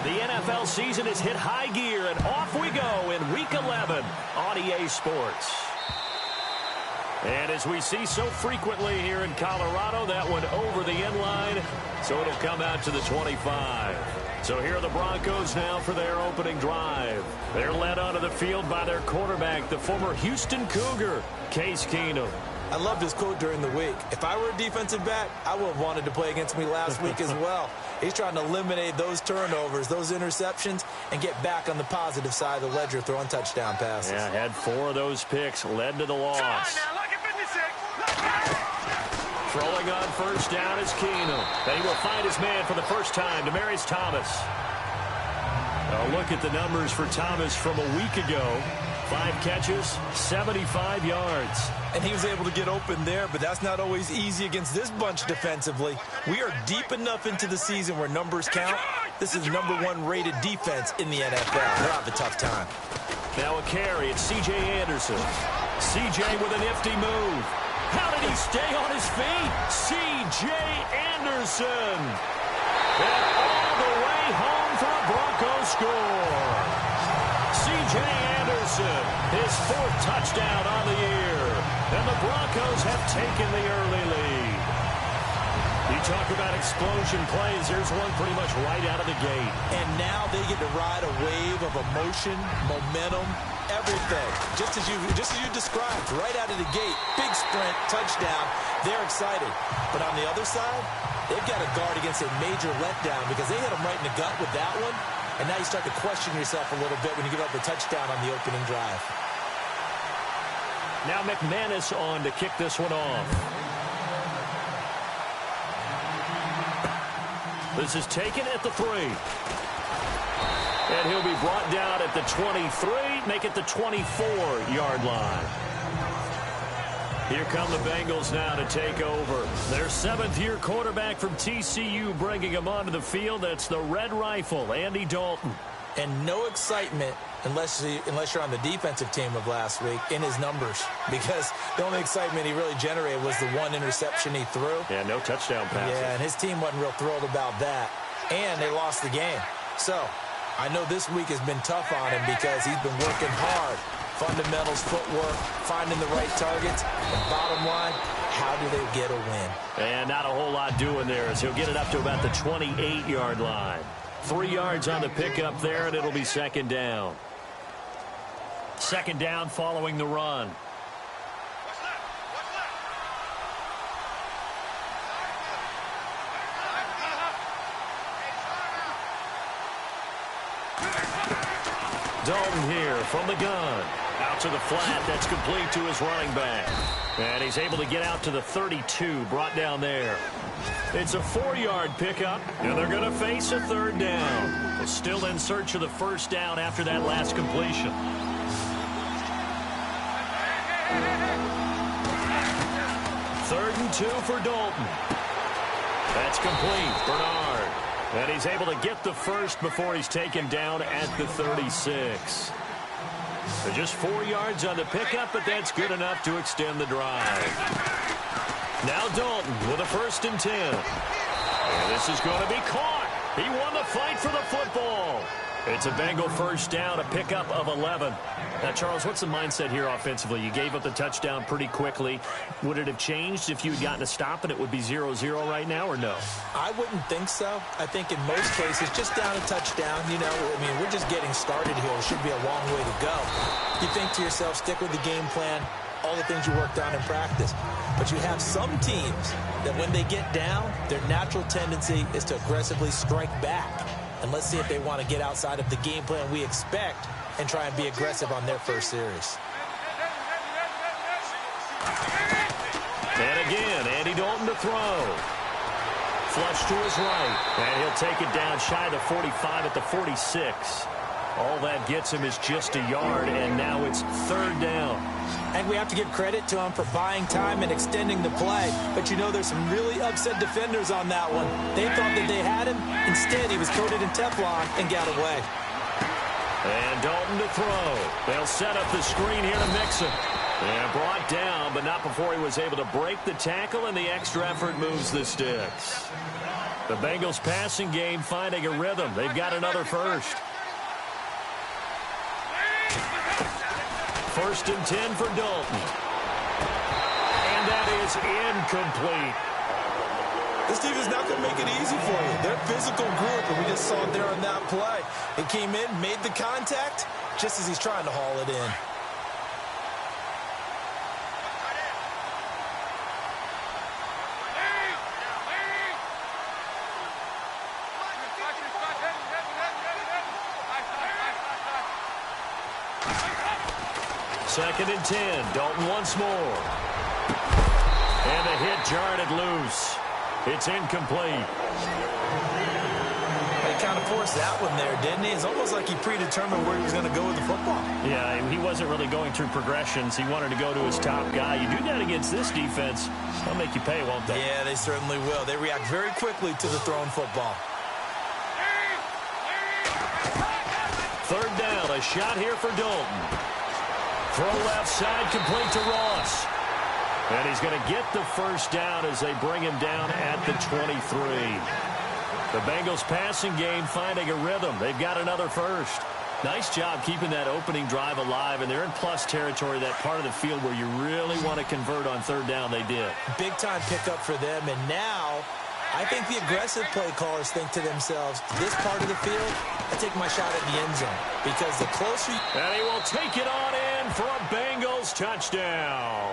The NFL season has hit high gear, and off we go in Week 11 on EA Sports. And as we see so frequently here in Colorado, that one over the end line, so it'll come out to the 25. So here are the Broncos now for their opening drive. They're led onto the field by their quarterback, the former Houston Cougar, Case Keenum. I loved his quote during the week. If I were a defensive back, I would have wanted to play against me last week as well. He's trying to eliminate those turnovers, those interceptions, and get back on the positive side of the ledger throwing touchdown passes. Yeah, had 4 of those picks, led to the loss. Throwing on first down is Keenum. And he will find his man for the first time, Demaryius Thomas. A look at the numbers for Thomas from a week ago. 5 catches, 75 yards. And he was able to get open there, but that's not always easy against this bunch defensively. We are deep enough into the season where numbers count. This is #1 rated defense in the NFL. They'll have a tough time. Now a carry, it's C.J. Anderson. C.J. with a nifty move. How did he stay on his feet? C.J. Anderson. And all the way home for a Broncos score. C.J. Anderson, his 4th touchdown on the year. And the Broncos have taken the early lead. You talk about explosion plays. Here's one pretty much right out of the gate. And now they get to ride a wave of emotion, momentum, everything. Just as you described, right out of the gate. Big sprint, touchdown. They're excited. But on the other side, they've got to guard against a major letdown because they hit them right in the gut with that one. And now you start to question yourself a little bit when you give up the touchdown on the opening drive. Now McManus on to kick this one off. This is taken at the 3. And he'll be brought down at the 23, make it the 24-yard line. Here come the Bengals now to take over. Their 7th-year quarterback from TCU bringing him onto the field. That's the Red Rifle, Andy Dalton. And no excitement unless you're on the defensive team of last week in his numbers, because the only excitement he really generated was the 1 interception he threw. Yeah, no touchdown passes. Yeah, and his team wasn't real thrilled about that. And they lost the game. So I know this week has been tough on him because he's been working hard. Fundamentals, footwork, finding the right targets. And bottom line, how do they get a win? And not a whole lot doing there as he'll get it up to about the 28-yard line. 3 yards on the pickup there, and it'll be 2nd down. 2nd down following the run. Dalton here from the gun. Out to the flat. That's complete to his running back. And he's able to get out to the 32, brought down there. It's a 4-yard pickup, and they're going to face a 3rd down. Well, still in search of the 1st down after that last completion. 3rd and 2 for Dalton. That's complete. Bernard. And he's able to get the 1st before he's taken down at the 36. So just 4 yards on the pickup, but that's good enough to extend the drive. Now Dalton with a 1st and 10. And this is going to be caught. He won the fight for the football. It's a Bengal 1st down, a pickup of 11. Now, Charles, what's the mindset here offensively? You gave up the touchdown pretty quickly. Would it have changed if you had gotten a stop and it would be 0-0 right now, or no? I wouldn't think so. I think in most cases, just down a touchdown, you know, I mean, we're just getting started here. It should be a long way to go. You think to yourself, stick with the game plan, all the things you worked on in practice. But you have some teams that when they get down, their natural tendency is to aggressively strike back. And let's see if they want to get outside of the game plan we expect and try and be aggressive on their first series. And again, Andy Dalton to throw. Flush to his right. And he'll take it down shy of the 45 at the 46. All that gets him is just a yard, and now it's 3rd down. And we have to give credit to him for buying time and extending the play. But you know there's some really upset defenders on that one. They thought that they had him. Instead, he was coated in Teflon and got away. And Dalton to throw. They'll set up the screen here to Mixon. And brought down, but not before he was able to break the tackle, and the extra effort moves the sticks. The Bengals passing game finding a rhythm. They've got another first. 1st and 10 for Dalton. And that is incomplete. This defense is not going to make it easy for you. They're a physical group, and we just saw it there on that play. It came in, made the contact, just as he's trying to haul it in. Second and 10. Dalton once more. And the hit jarred it loose. It's incomplete. He kind of forced that one there, didn't he? It's almost like he predetermined where he was going to go with the football. Yeah, he wasn't really going through progressions. He wanted to go to his top guy. You do that against this defense, they'll make you pay, won't they? Yeah, they certainly will. They react very quickly to the thrown football. 3rd down, a shot here for Dalton. Throw left side, complete to Ross. And he's going to get the first down as they bring him down at the 23. The Bengals passing game finding a rhythm. They've got another first. Nice job keeping that opening drive alive, and they're in plus territory, that part of the field where you really want to convert on 3rd down. They did. Big-time pickup for them, and now I think the aggressive play callers think to themselves, this part of the field, I take my shot at the end zone, because the closer you... And he will take it on in for a Bengals touchdown.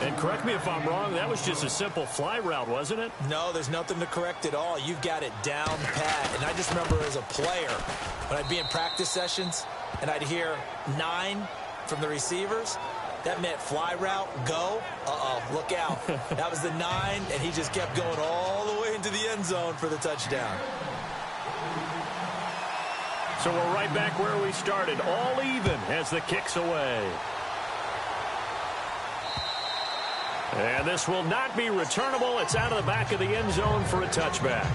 And correct me if I'm wrong, that was just a simple fly route, wasn't it? No, there's nothing to correct at all. You've got it down pat. And I just remember as a player, when I'd be in practice sessions and I'd hear 9 from the receivers, that meant fly route, go. Uh-oh, look out. That was the 9, and he just kept going all the way into the end zone for the touchdown. So we're right back where we started, all even as the kick's away. And this will not be returnable. It's out of the back of the end zone for a touchback.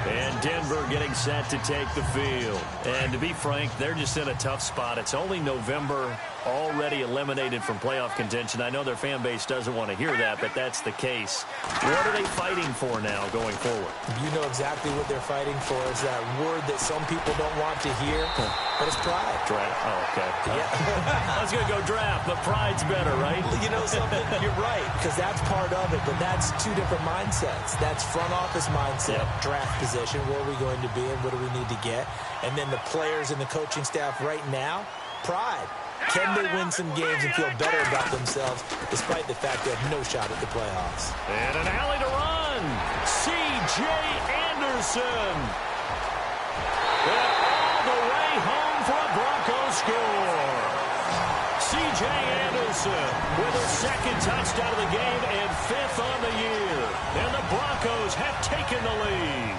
And Denver getting set to take the field. And to be frank, they're just in a tough spot. It's only November, already eliminated from playoff contention. I know their fan base doesn't want to hear that, but that's the case. What are they fighting for now going forward? You know exactly what they're fighting for. Is that word that some people don't want to hear, but it's pride. Draft. Oh, okay. Yeah. I was going to go draft, but pride's better, right? You know something? You're right, because that's part of it, but that's 2 different mindsets. That's front office mindset, draft position. Where are we going to be and what do we need to get? And then the players and the coaching staff right now, pride. Can they win some games and feel better about themselves despite the fact they have no shot at the playoffs? And an alley to run. C.J. Anderson. And all the way home for a Broncos score. C.J. Anderson with his 2nd touchdown of the game and 5th on the year. And the Broncos have taken the lead.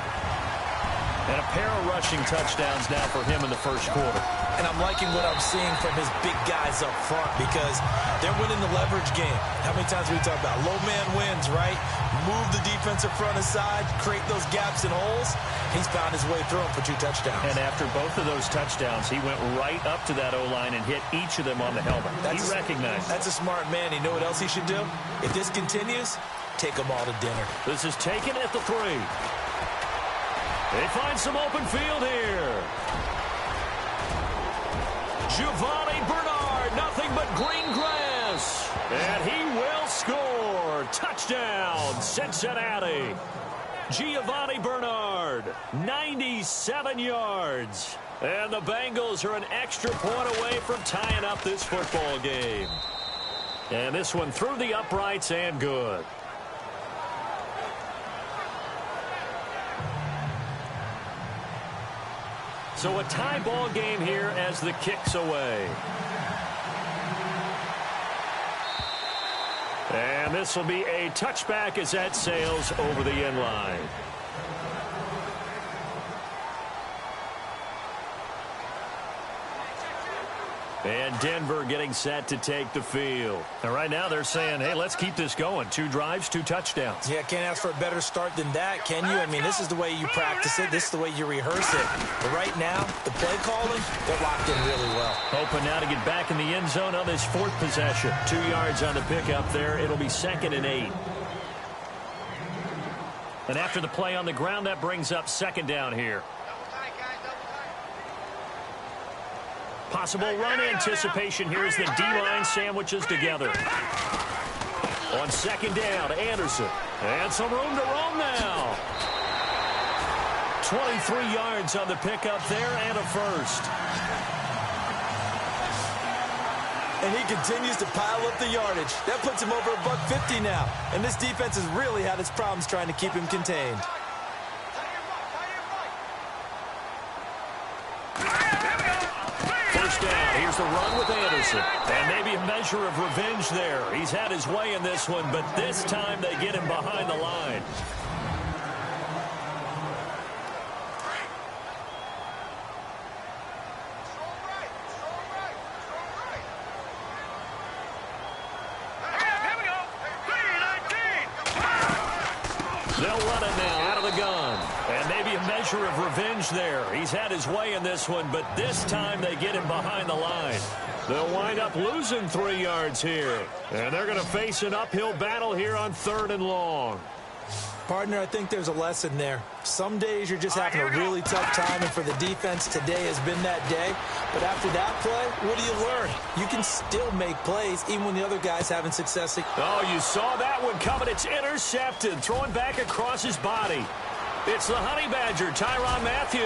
And a pair of rushing touchdowns now for him in the 1st quarter. And I'm liking what I'm seeing from his big guys up front because they're winning the leverage game. How many times we talk about low man wins, right? Move the defensive front aside, create those gaps and holes. He's found his way through them for 2 touchdowns. And after both of those touchdowns, he went right up to that O-line and hit each of them on the helmet. He recognized it. That's a smart man. You know what else he should do? If this continues, take them all to dinner. This is taken at the 3. They find some open field here. Giovanni Bernard, nothing but green grass. And he will score. Touchdown, Cincinnati. Giovanni Bernard, 97 yards. And the Bengals are an extra point away from tying up this football game. And this one through the uprights and good. So a tie ball game here as the kick's away. And this will be a touchback as that sails over the end line. And Denver getting set to take the field. And right now they're saying, hey, let's keep this going. 2 drives, 2 touchdowns. Yeah, can't ask for a better start than that, can you? I mean, this is the way you practice it. This is the way you rehearse it. But right now, the play calling, they're locked in really well. Hoping now to get back in the end zone on this 4th possession. 2 yards on the pickup there. It'll be 2nd and 8. And after the play on the ground, that brings up 2nd down here. Possible run anticipation here as the D-line sandwiches together. On 2nd down, Anderson. And some room to roam now. 23 yards on the pickup there and a first. And he continues to pile up the yardage. That puts him over $150 now. And this defense has really had its problems trying to keep him contained. Here's the run with Anderson. And maybe a measure of revenge there. He's had his way in this one, but this time they get him behind the line. They'll run it now out of the gun. And maybe a measure of revenge there. He's had his way in this one, but this time they get him behind the line. They'll wind up losing 3 yards here. And they're going to face an uphill battle here on 3rd and long. Partner, I think there's a lesson there. Some days you're just having a really tough time, and for the defense, today has been that day. But after that play, what do you learn? You can still make plays even when the other guy's having success. Oh, you saw that one coming. It's intercepted, throwing back across his body. It's the Honey Badger, Tyrann Mathieu.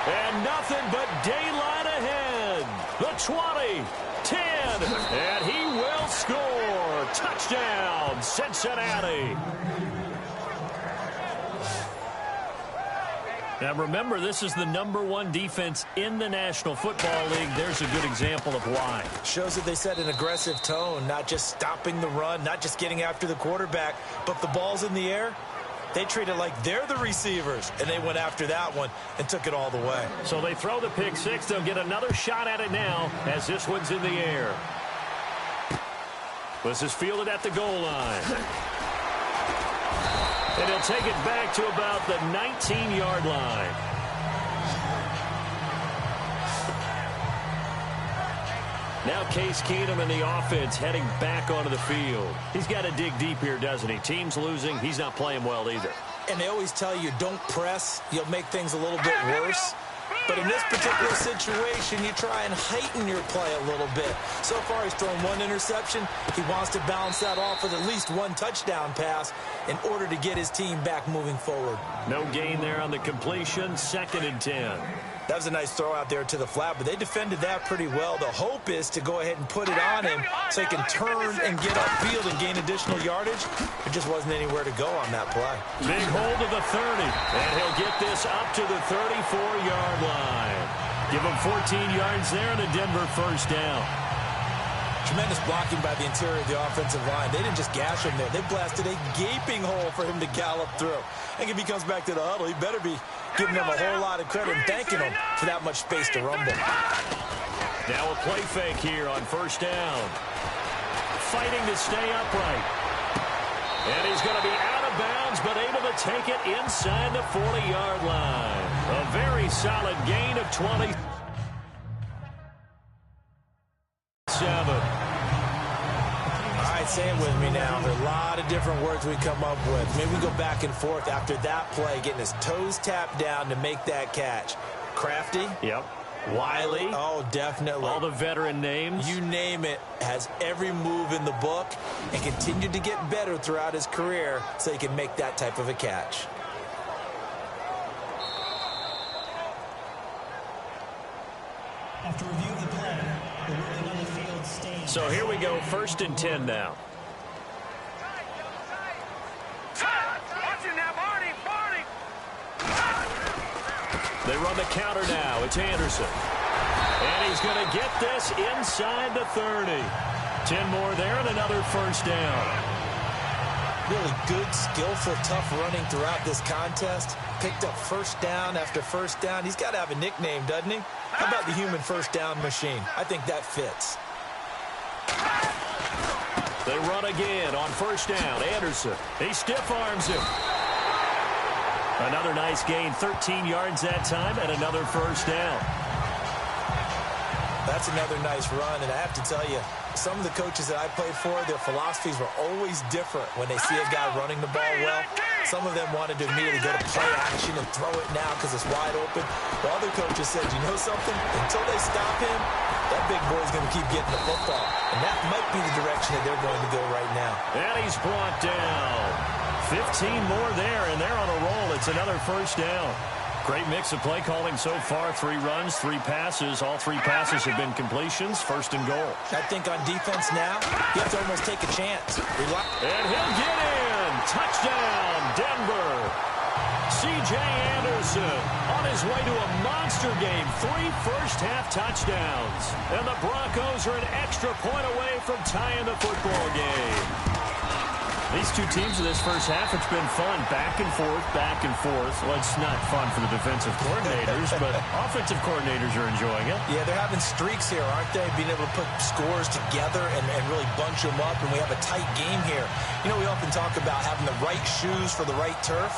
And nothing but daylight ahead. The 20, 10, and he will score. Touchdown, Cincinnati. Now remember, this is the #1 defense in the National Football League. There's a good example of why. Shows that they set an aggressive tone, not just stopping the run, not just getting after the quarterback, but the ball's in the air. They treat it like they're the receivers, and they went after that one and took it all the way. So they throw the pick six. They'll get another shot at it now as this one's in the air. This is fielded at the goal line. And he'll take it back to about the 19-yard line. Now Case Keenum and the offense heading back onto the field. He's got to dig deep here, doesn't he? Team's losing. He's not playing well either. And they always tell you, don't press. You'll make things a little bit worse. But in this particular situation, you try and heighten your play a little bit. So far, he's thrown 1 interception. He wants to balance that off with at least 1 touchdown pass in order to get his team back moving forward. No gain there on the completion. 2nd and 10. That was a nice throw out there to the flat, but they defended that pretty well. The hope is to go ahead and put it on him so he can turn and get upfield and gain additional yardage. There just wasn't anywhere to go on that play. Big hold of the 30, and he'll get this up to the 34-yard line. Give him 14 yards there and a Denver first down. Tremendous blocking by the interior of the offensive line. They didn't just gash him there. They blasted a gaping hole for him to gallop through. And if he comes back to the huddle, he better be giving them a whole lot of credit and thanking them for that much space to rumble. Now a play fake here on first down. Fighting to stay upright. And he's going to be out of bounds, but able to take it inside the 40-yard line. A very solid gain of 27. All right, say it with me now. There are a lot of different words we come up with. Maybe we go back and forth after that play, getting his toes tapped down to make that catch. Crafty. Yep. Wiley. Oh, definitely. All the veteran names. You name it. Has every move in the book and continued to get better throughout his career so he can make that type of a catch. After review of the play, the ruling on the field stands. So here we go, 1st and 10 now. They run the counter now. It's Anderson. And he's going to get this inside the 30. 10 more there and another first down. Really good, skillful, tough running throughout this contest. Picked up first down after first down. He's got to have a nickname, doesn't he? How about the human first down machine? I think that fits. They run again on first down. Anderson, he stiff arms him. Another nice gain, 13 yards that time, and another first down. That's another nice run, and I have to tell you, some of the coaches that I played for, their philosophies were always different when they see a guy running the ball well. Some of them wanted to immediately go to play action and throw it now because it's wide open. The other coaches said, you know something? Until they stop him, that big boy's going to keep getting the football. And that might be the direction that they're going to go right now. And he's brought down. 15 more there, and they're on a roll. It's another first down. Great mix of play calling so far. 3 runs, 3 passes. All 3 passes have been completions. First and goal. I think on defense now, you have to almost take a chance. And he'll get in. Touchdown, Denver. C.J. Anderson on his way to a monster game. 3 first-half touchdowns. And the Broncos are an extra point away from tying the football game. These two teams in this first half, it's been fun. Back and forth, back and forth. Well, it's not fun for the defensive coordinators, but offensive coordinators are enjoying it. Yeah, they're having streaks here, aren't they? Being able to put scores together and really bunch them up, and we have a tight game here. You know, we often talk about having the right shoes for the right turf.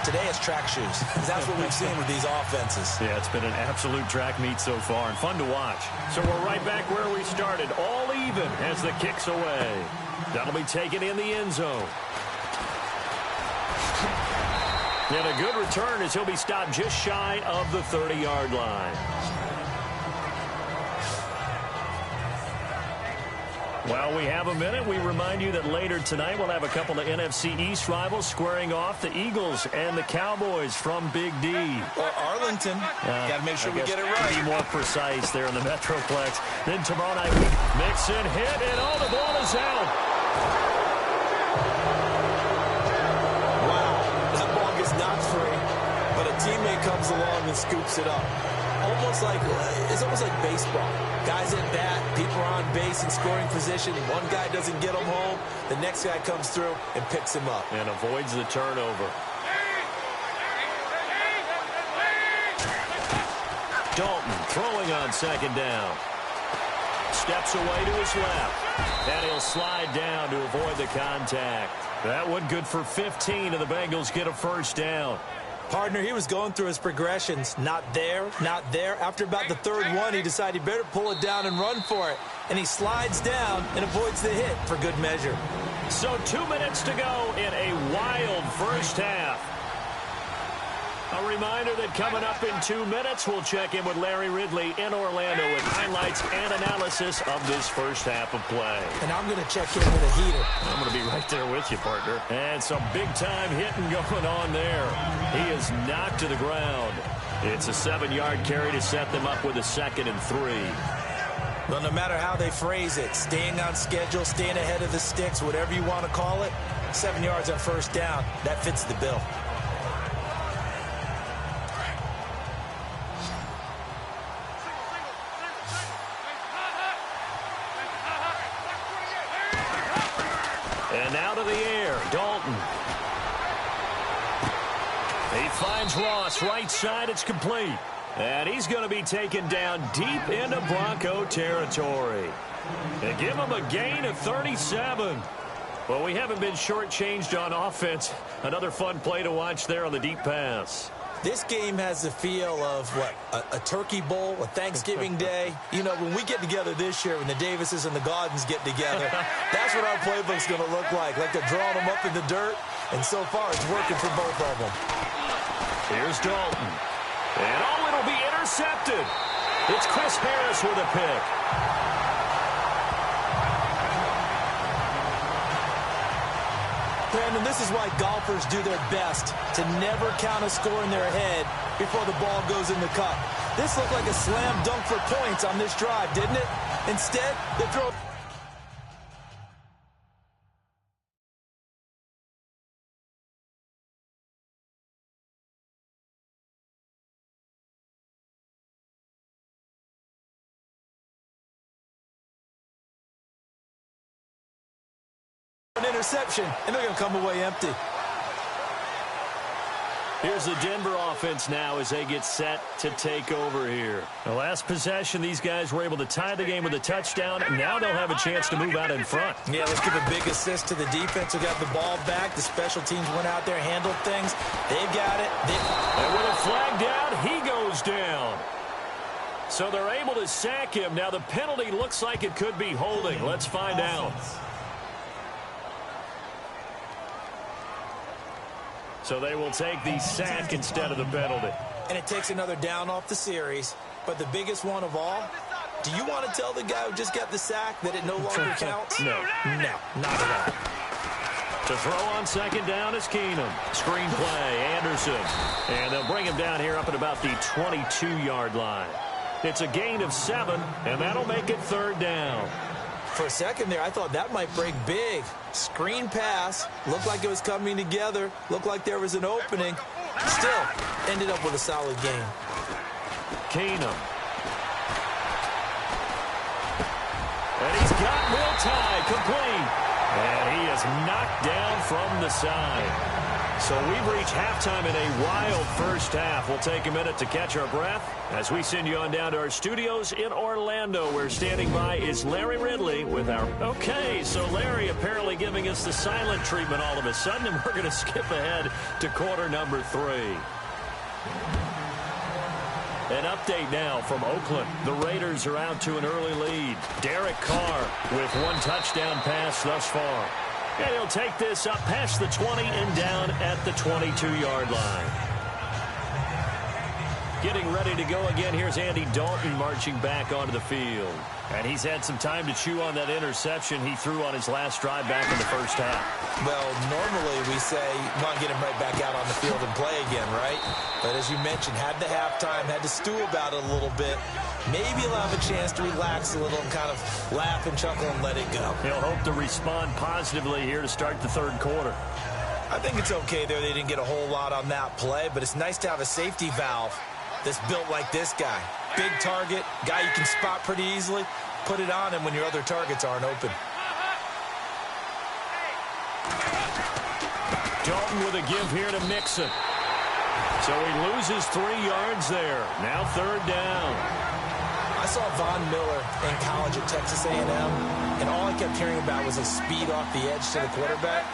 Today it's track shoes. That's what we've seen with these offenses. Yeah, it's been an absolute track meet so far and fun to watch. So we're right back where we started, all even as the kick's away. That'll be taken in the end zone. And a good return as he'll be stopped just shy of the 30-yard line. While we have a minute, we remind you that later tonight we'll have a couple of NFC East rivals squaring off, the Eagles and the Cowboys from Big D. Or Arlington. Got to make sure we get it right. Be more precise there in the Metroplex. Then tomorrow night we mix and hit, and oh, the ball is out. Wow, that ball gets knocked free, but a teammate comes along and scoops it up. It's almost like baseball. Guys at bat, people are on base in scoring position. One guy doesn't get them home. The next guy comes through and picks him up. And avoids the turnover. Dalton throwing on second down. Steps away to his left. And he'll slide down to avoid the contact. That one good for 15, and the Bengals get a first down. Partner, he was going through his progressions. Not there, not there. After about the third one, he decided he better pull it down and run for it. And he slides down and avoids the hit for good measure. So 2 minutes to go in a wild first half. A reminder that coming up in 2 minutes, we'll check in with Larry Ridley in Orlando with highlights and analysis of this first half of play. And I'm going to check in with a heater. I'm going to be right there with you, partner. And some big-time hitting going on there. He is knocked to the ground. It's a 7-yard carry to set them up with a 2nd and 3. Well, no matter how they phrase it, staying on schedule, staying ahead of the sticks, whatever you want to call it, 7 yards on first down, that fits the bill. And out of the air, Dalton. He finds Ross, right side, it's complete. And he's going to be taken down deep into Bronco territory. They give him a gain of 37. Well, we haven't been shortchanged on offense. Another fun play to watch there on the deep pass. This game has the feel of, a turkey bowl, a Thanksgiving day. You know, when we get together this year, when the Davises and the Gaudens get together, that's what our playbook's going to look like. Like they're drawing them up in the dirt, and so far it's working for both of them. Here's Dalton. And it'll be intercepted. It's Chris Harris with a pick. Brandon, this is why golfers do their best to never count a score in their head before the ball goes in the cup. This looked like a slam dunk for points on this drive, didn't it? Instead, they throw An interception, and they're going to come away empty. Here's the Denver offense now as they get set to take over here. The last possession, these guys were able to tie the game with a touchdown, and now they'll have a chance to move out in front. Yeah, let's give a big assist to the defense who got the ball back. The special teams went out there, handled things. They've got it. And with a flag down, he goes down. So they're able to sack him. Now the penalty looks like it could be holding. Let's find out. So they will take the sack instead of the penalty. And it takes another down off the series. But the biggest one of all, do you want to tell the guy who just got the sack that it no longer counts? No, not at all. To throw on second down is Keenum. Screen play, Anderson. And they'll bring him down here up at about the 22-yard line. It's a gain of 7, and that'll make it third down. For a second there, I thought that might break big. Screen pass. Looked like it was coming together. Looked like there was an opening. Still, ended up with a solid game. Keenum. And he's got Will Tye complete. And he is knocked down from the side. So we've reached halftime in a wild first half. We'll take a minute to catch our breath as we send you on down to our studios in Orlando, where standing by is Larry Ridley with our... Okay, so Larry apparently giving us the silent treatment all of a sudden, and we're going to skip ahead to quarter number 3. An update now from Oakland. The Raiders are out to an early lead. Derek Carr with 1 touchdown pass thus far. And he'll take this up past the 20 and down at the 22-yard line. Getting ready to go again. Here's Andy Dalton marching back onto the field. And he's had some time to chew on that interception he threw on his last drive back in the first half. Well, normally we say, come on, get him right back out on the field and play again, right? But as you mentioned, had the halftime, had to stew about it a little bit. Maybe he'll have a chance to relax a little and kind of laugh and chuckle and let it go. He'll hope to respond positively here to start the third quarter. I think it's okay there. They didn't get a whole lot on that play, but it's nice to have a safety valve that's built like this guy. Big target, guy you can spot pretty easily. Put it on him when your other targets aren't open. Dalton with a give here to Mixon. So he loses 3 yards there. Now third down. I saw Von Miller in college at Texas A&M, and all I kept hearing about was his speed off the edge to the quarterback.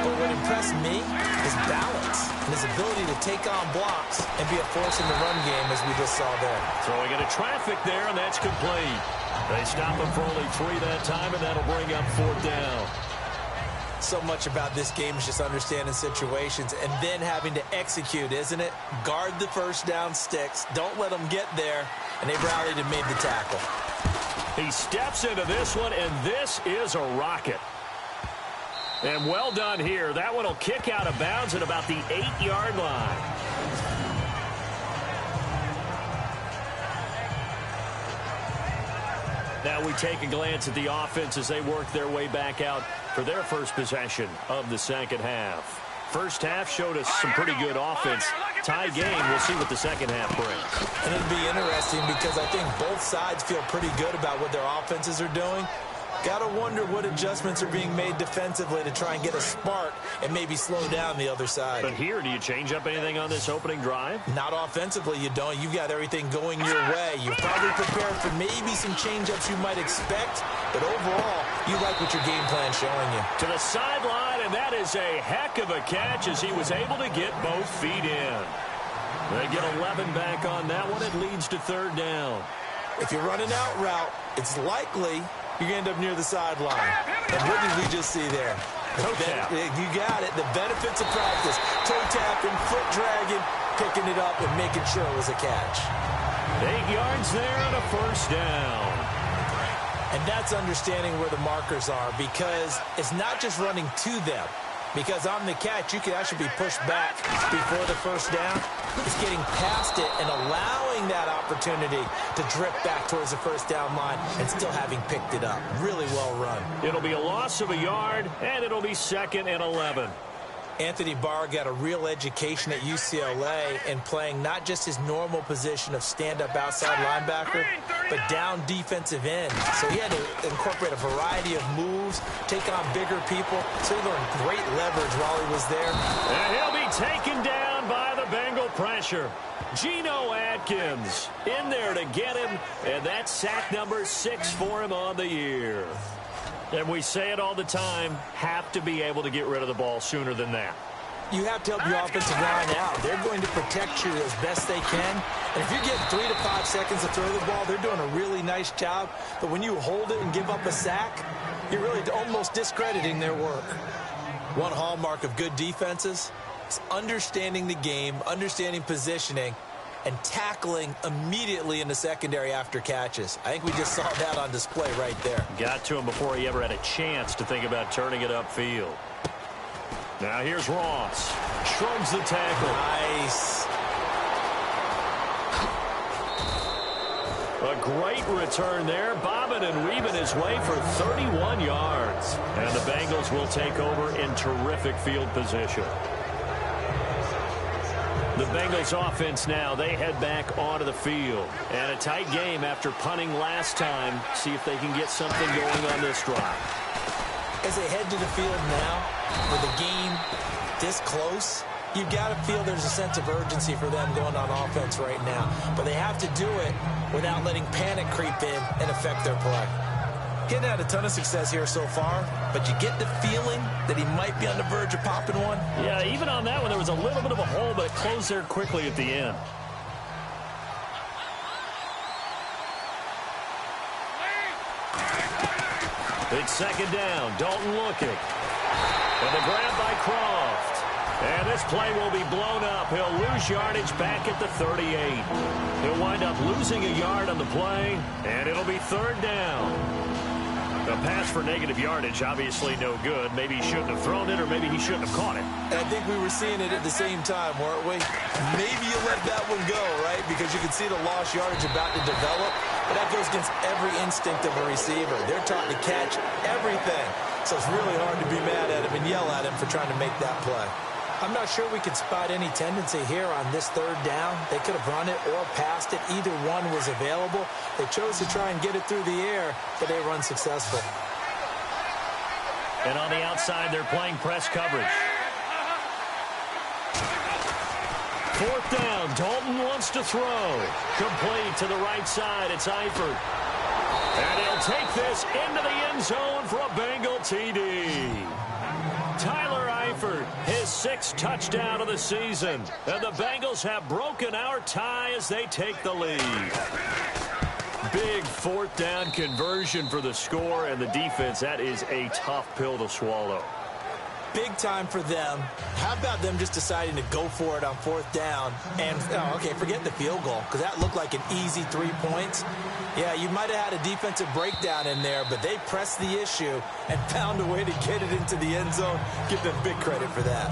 But what impressed me is balance and his ability to take on blocks and be a force in the run game, as we just saw there. Throwing into traffic there, and that's complete. They stop him for only 3 that time, and that'll bring up fourth down. So much about this game is just understanding situations and then having to execute, isn't it? Guard the first down sticks. Don't let them get there. And they rallied and made the tackle. He steps into this one, and this is a rocket. And well done here. That one will kick out of bounds at about the 8-yard line. Now we take a glance at the offense as they work their way back out for their first possession of the second half. First half showed us some pretty good offense. Tie game, we'll see what the second half brings. And it'll be interesting because I think both sides feel pretty good about what their offenses are doing. Got to wonder what adjustments are being made defensively to try and get a spark and maybe slow down the other side. But here, do you change up anything on this opening drive? Not offensively, you don't. You've got everything going your way. You're probably prepared for maybe some change-ups you might expect, but overall, you like what your game plan's showing you. To the sideline, and that is a heck of a catch as he was able to get both feet in. They get 11 back on that one. It leads to third down. If you're running out route, it's likely you're going to end up near the sideline. And what did we just see there? Toe tap. You got it. The benefits of practice. Toe tapping, foot dragging, picking it up, and making sure it was a catch. 8 yards there and a first down. And that's understanding where the markers are, because it's not just running to them. Because on the catch, you could actually be pushed back before the first down. It's getting past it and allowing that opportunity to drip back towards the first down line and still having picked it up. Really well run. It'll be a loss of a yard, and it'll be 2nd and 11. Anthony Barr got a real education at UCLA and playing not just his normal position of stand-up outside linebacker, but down defensive end. So he had to incorporate a variety of moves, take on bigger people. So he learned great leverage while he was there. And he'll be taken down by the Bengal pressure. Geno Atkins in there to get him, and that's sack number 6 for him on the year. And we say it all the time, have to be able to get rid of the ball sooner than that. You have to help your offensive line out. They're going to protect you as best they can. And if you get 3 to 5 seconds to throw the ball, they're doing a really nice job. But when you hold it and give up a sack, you're really almost discrediting their work. One hallmark of good defenses is understanding the game, understanding positioning, and tackling immediately in the secondary after catches. I think we just saw that on display right there. Got to him before he ever had a chance to think about turning it upfield. Now here's Ross. Shrugs the tackle. Nice. A great return there. Bobbing and weaving his way for 31 yards. And the Bengals will take over in terrific field position. The Bengals offense now, they head back onto the field. And a tight game after punting last time. See if they can get something going on this drive. As they head to the field now, with the game this close, you've got to feel there's a sense of urgency for them going on offense right now. But they have to do it without letting panic creep in and affect their play. Getting had a ton of success here so far, but you get the feeling that he might be on the verge of popping one. Yeah, even on that one, there was a little bit of a hole, but it closed there quickly at the end. It's second down. Dalton looking. And the grab by Croft. And this play will be blown up. He'll lose yardage back at the 38. He'll wind up losing a yard on the play, and it'll be third down. A pass for negative yardage, obviously no good. Maybe he shouldn't have thrown it, or maybe he shouldn't have caught it. And I think we were seeing it at the same time, weren't we? Maybe you let that one go, right? Because you can see the lost yardage about to develop. But that goes against every instinct of a receiver. They're taught to catch everything. So it's really hard to be mad at him and yell at him for trying to make that play. I'm not sure we could spot any tendency here on this third down. They could have run it or passed it. Either one was available. They chose to try and get it through the air, but they were unsuccessful. And on the outside, they're playing press coverage. Fourth down. Dalton wants to throw. Complete to the right side. It's Eifert. And he'll take this into the end zone for a Bengal TD. Tyler Eifert, his 6th touchdown of the season. And the Bengals have broken our tie as they take the lead. Big fourth down conversion for the score, and the defense, that is a tough pill to swallow. Big time for them. How about them just deciding to go for it on fourth down? And, okay, forget the field goal, because that looked like an easy 3 points. Yeah, you might have had a defensive breakdown in there, but they pressed the issue and found a way to get it into the end zone. Give them big credit for that.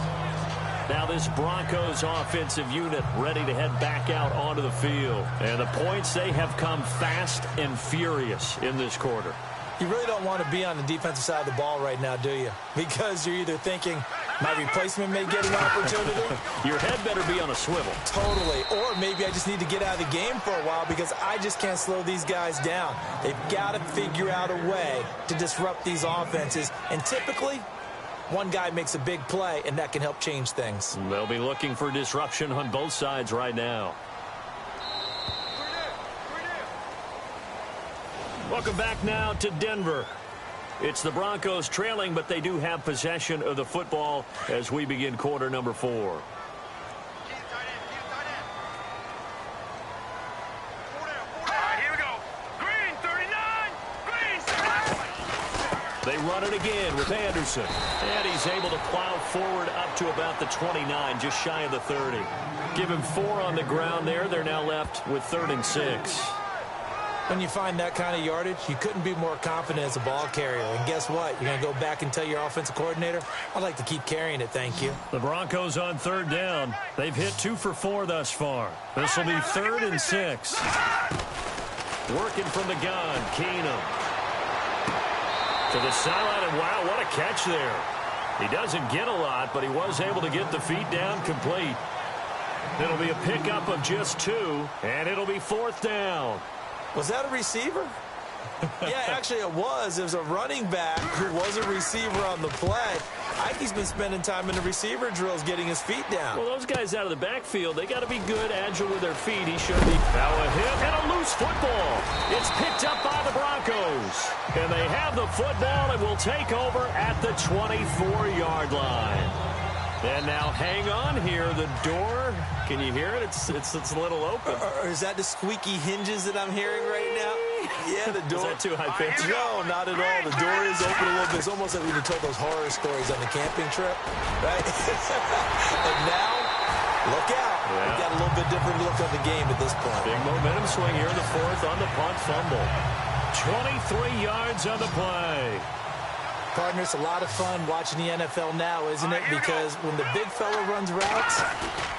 Now this Broncos offensive unit ready to head back out onto the field. And the points, they have come fast and furious in this quarter. You really don't want to be on the defensive side of the ball right now, do you? Because you're either thinking, my replacement may get an opportunity. Your head better be on a swivel. Totally. Or maybe I just need to get out of the game for a while because I just can't slow these guys down. They've got to figure out a way to disrupt these offenses. And typically, one guy makes a big play, and that can help change things. They'll be looking for disruption on both sides right now. Welcome back now to Denver. It's the Broncos trailing, but they do have possession of the football as we begin quarter number 4. Here we go. Green, 39. Green, They run it again with Anderson. And he's able to plow forward up to about the 29, just shy of the 30. Give him 4 on the ground there. They're now left with 3rd and 6. When you find that kind of yardage, you couldn't be more confident as a ball carrier. And guess what? You're going to go back and tell your offensive coordinator, I'd like to keep carrying it, thank you. The Broncos on 3rd down. They've hit 2 for 4 thus far. This will be 3rd and 6. Working from the gun, Keenum. To the sideline, and wow, what a catch there. He doesn't get a lot, but he was able to get the feet down complete. It'll be a pickup of just 2, and it'll be 4th down. Was that a receiver? Yeah, actually it was. It was a running back who was a receiver on the play. Ike's been spending time in the receiver drills getting his feet down. Well, those guys out of the backfield, they got to be good, agile with their feet. He showed me. Now a hit and a loose football. It's picked up by the Broncos. And they have the football and will take over at the 24-yard line. And now hang on here. The door, can you hear it? It's a little open. Or is that the squeaky hinges that I'm hearing right now? Yeah, the door. Is that too high pitched? No, not at all. The door is open a little bit. It's almost like when you told those horror stories on the camping trip, right? And now, look out. Yeah. We've got a little bit different look on the game at this point. Big momentum swing here in the 4th on the punt fumble. 23 yards on the play. Partner, it's a lot of fun watching the NFL now, isn't it? Because when the big fella runs routes,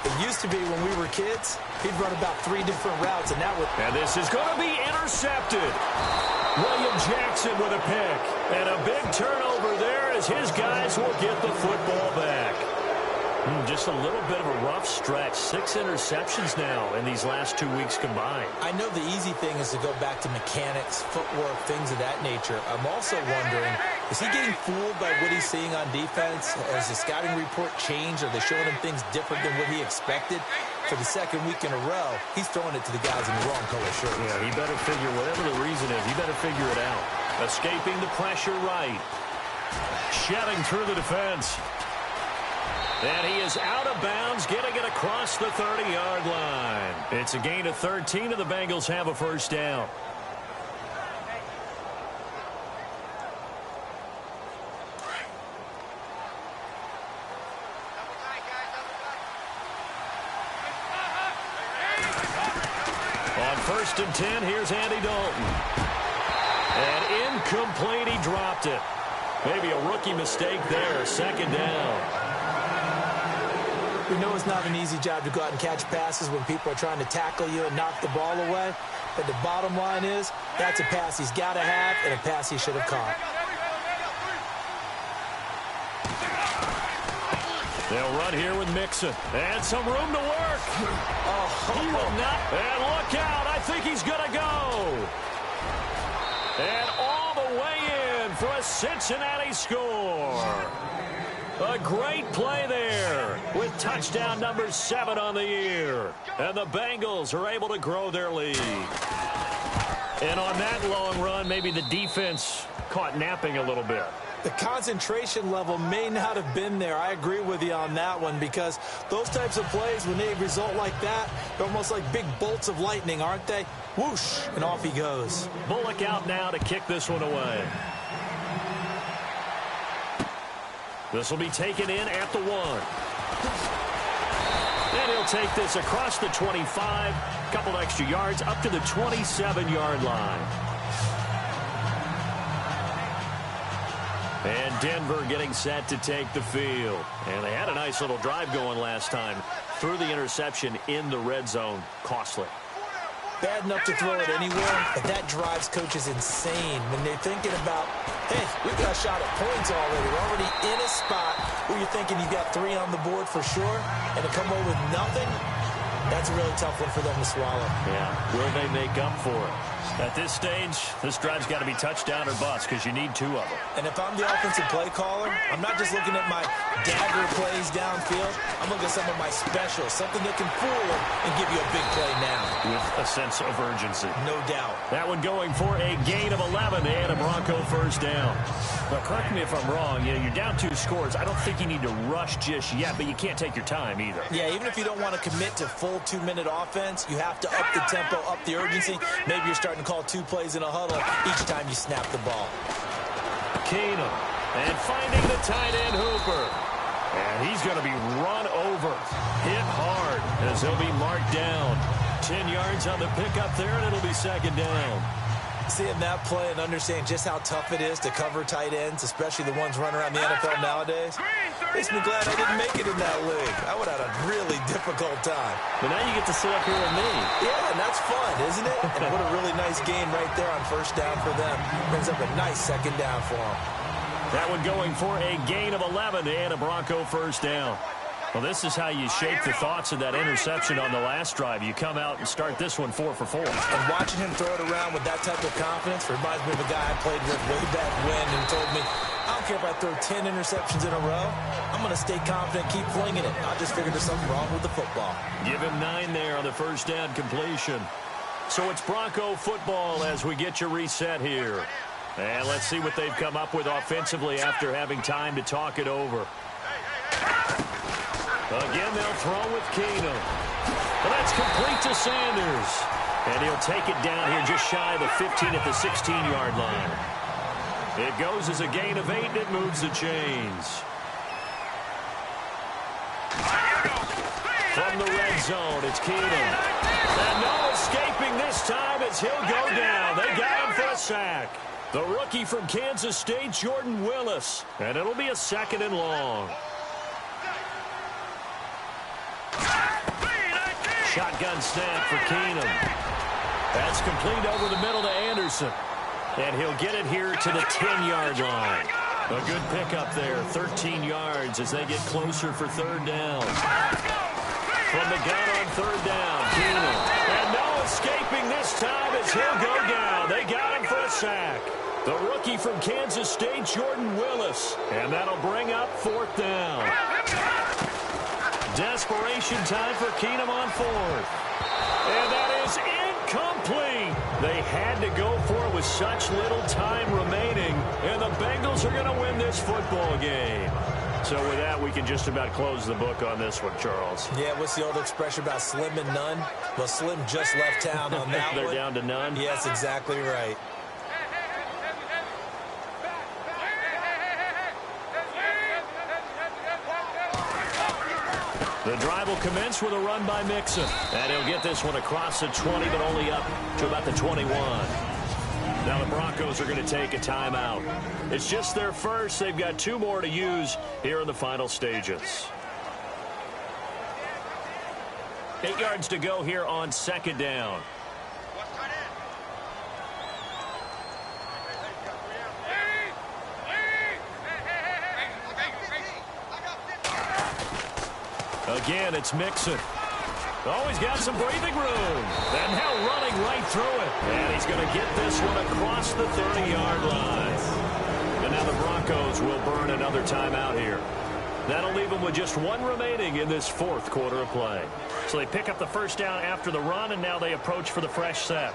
it used to be when we were kids, he'd run about 3 different routes, and that would... And this is going to be intercepted. William Jackson with a pick. And a big turnover there as his guys will get the football back. Just a little bit of a rough stretch. 6 interceptions now in these last 2 weeks combined. I know the easy thing is to go back to mechanics, footwork, things of that nature. I'm also wondering, is he getting fooled by what he's seeing on defense? Has the scouting report changed? Are they showing him things different than what he expected? For the 2nd week in a row, he's throwing it to the guys in the wrong color shirts. Yeah, he better figure, whatever the reason is, he better figure it out. Escaping the pressure right. Shedding through the defense. And he is out of bounds, getting it across the 30-yard line. It's a gain of 13, and the Bengals have a 1st down. On 1st and 10, here's Andy Dalton. And incomplete, he dropped it. Maybe a rookie mistake there, 2nd down. We know it's not an easy job to go out and catch passes when people are trying to tackle you and knock the ball away. But the bottom line is, that's a pass he's got to have and a pass he should have caught. They'll run here with Mixon. And some room to work. He will not. And look out. I think he's going to go. And all the way in for a Cincinnati score. A great play there with touchdown number 7 on the year. And the Bengals are able to grow their lead. And on that long run, maybe the defense caught napping a little bit. The concentration level may not have been there. I agree with you on that one because those types of plays, when they result like that, they're almost like big bolts of lightning, aren't they? Whoosh, and off he goes. Bullock out now to kick this one away. This will be taken in at the 1. And he'll take this across the 25. Couple extra yards up to the 27-yard line. And Denver getting set to take the field. And they had a nice little drive going last time. Threw the interception in the red zone. Costly. Bad enough to throw it anywhere, but that drives coaches insane when they're thinking about, hey, we've got a shot at points already. We're already in a spot where you're thinking you've got 3 on the board for sure, and to come away with nothing, that's a really tough one for them to swallow. Yeah, will they make up for it? At this stage, this drive's got to be touchdown or bust because you need 2 of them. And if I'm the offensive play caller, I'm not just looking at my dagger plays downfield. I'm looking at some of my specials, something that can fool them and give you a big play now. With a sense of urgency. No doubt. That one going for a gain of 11 and a Bronco 1st down. Now, correct me if I'm wrong. You're down 2 scores. I don't think you need to rush just yet, but you can't take your time either. Yeah, even if you don't want to commit to full 2-minute offense, you have to up the tempo, up the urgency. Maybe you're starting to call 2 plays in a huddle each time you snap the ball. Keenum and finding the tight end Hooper. And he's going to be run over. Hit hard as he'll be marked down. 10 yards on the pickup there, and it'll be 2nd down. Seeing that play and understanding just how tough it is to cover tight ends, especially the ones running around the NFL nowadays, makes me glad I didn't make it in that league. I would have had a really difficult time. But now you get to sit up here with me. Yeah, and that's fun, isn't it? And what a really nice gain right there on 1st down for them. Brings up a nice 2nd down for them. That one going for a gain of 11 and a Bronco first down. Well, this is how you shape the thoughts of that interception on the last drive. You come out and start this one 4 for 4. And watching him throw it around with that type of confidence reminds me of a guy I played with way back when who told me, I don't care if I throw 10 interceptions in a row. I'm going to stay confident, keep flinging it. I just figured there's something wrong with the football. Give him 9 there on the first down completion. So it's Bronco football as we get you reset here. And let's see what they've come up with offensively after having time to talk it over. Again, they'll throw with Keenum. Well, that's complete to Sanders. And he'll take it down here just shy of the 15 at the 16-yard line. It goes as a gain of 8, and it moves the chains. From the red zone, it's Keenum. And no escaping this time as he'll go down. They got him for a sack. The rookie from Kansas State, Jordan Willis. And it'll be a 2nd and long. Shotgun snap for Keenum. That's complete over the middle to Anderson. And he'll get it here to the 10-yard line. A good pickup there, 13 yards as they get closer for 3rd down. From the gun on 3rd down, Keenum. And no escaping this time as he'll go down. They got him for a sack. The rookie from Kansas State, Jordan Willis. And that'll bring up 4th down. Desperation time for Keenum on 4th. And that is incomplete. They had to go for it with such little time remaining. And the Bengals are going to win this football game. So with that, we can just about close the book on this one, Charles. Yeah, what's the old expression about slim and none? Well, Slim just left town on that They're one. down to none? Yes, exactly right. The drive will commence with a run by Mixon. And he'll get this one across the 20, but only up to about the 21. Now the Broncos are going to take a timeout. It's just their first. They've got 2 more to use here in the final stages. 8 yards to go here on 2nd down. Again, it's Mixon. Oh, he's got some breathing room. And now running right through it. And he's going to get this one across the 30-yard line. And now the Broncos will burn another timeout here. That'll leave them with just 1 remaining in this 4th quarter of play. So they pick up the first down after the run, and now they approach for the fresh set.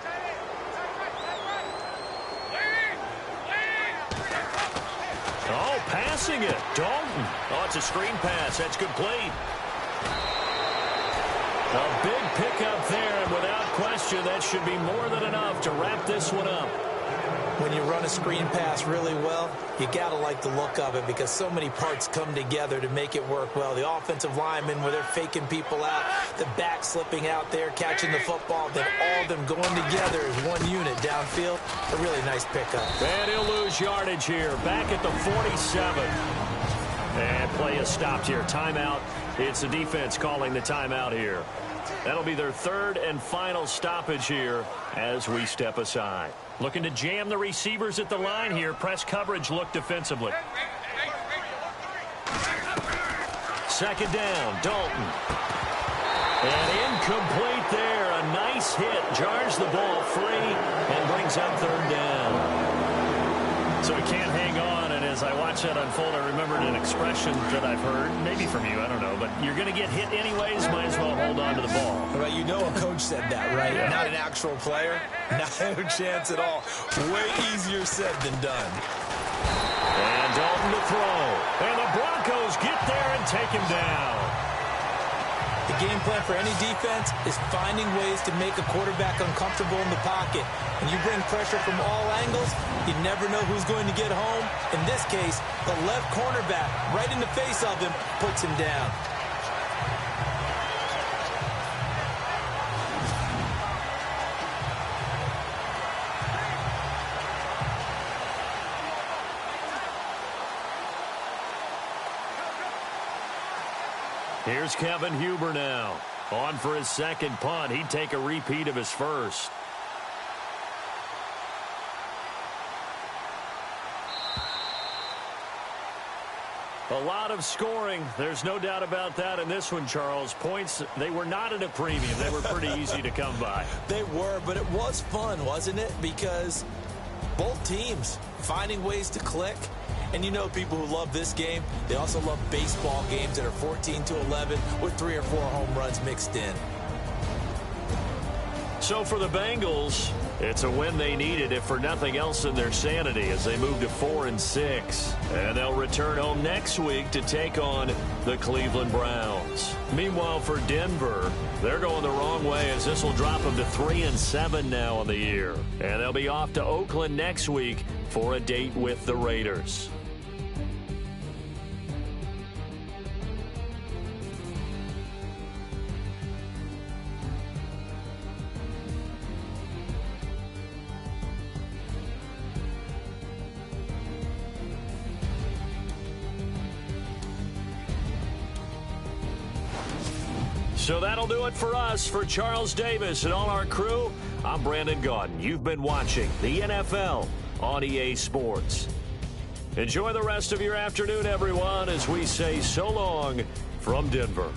Oh, passing it. Dalton. Oh, it's a screen pass. That's complete. A big pickup there, and without question, that should be more than enough to wrap this one up. When you run a screen pass really well, you got to like the look of it because so many parts come together to make it work well. The offensive linemen, where they're faking people out, the back slipping out there, catching the football, then all of them going together as one unit downfield. A really nice pickup. And he'll lose yardage here, back at the 47. And play is stopped here. Timeout. It's the defense calling the timeout here. That'll be their 3rd and final stoppage here as we step aside. Looking to jam the receivers at the line here. Press coverage look defensively. 2nd down, Dalton. And incomplete there. A nice hit. Jars the ball free and brings up 3rd down. So he can't hang on, and as I watch that unfold, I remembered an expression that I've heard, maybe from you, I don't know, but you're going to get hit anyways, might as well hold on to the ball. Right, you know a coach said that, right? Yeah. Not an actual player. Not a chance at all. Way easier said than done. And Dalton to throw. And the Broncos get there and take him down. The game plan for any defense is finding ways to make a quarterback uncomfortable in the pocket. When you bring pressure from all angles, you never know who's going to get home. In this case, the left cornerback, right in the face of him, puts him down. Here's Kevin Huber now. On for his 2nd punt. He'd take a repeat of his first. A lot of scoring. There's no doubt about that in this one, Charles. Points, they were not at a premium. They were pretty easy to come by. They were, but it was fun, wasn't it? Because both teams finding ways to click. And you know people who love this game, they also love baseball games that are 14-11 with 3 or 4 home runs mixed in. So for the Bengals, it's a win they needed, if for nothing else in their sanity, as they move to 4-6. And they'll return home next week to take on the Cleveland Browns. Meanwhile, for Denver, they're going the wrong way, as this will drop them to 3-7 now on the year. And they'll be off to Oakland next week for a date with the Raiders. So that'll do it for us. For Charles Davis and all our crew, I'm Brandon Gaudin. You've been watching the NFL on EA Sports. Enjoy the rest of your afternoon, everyone, as we say so long from Denver.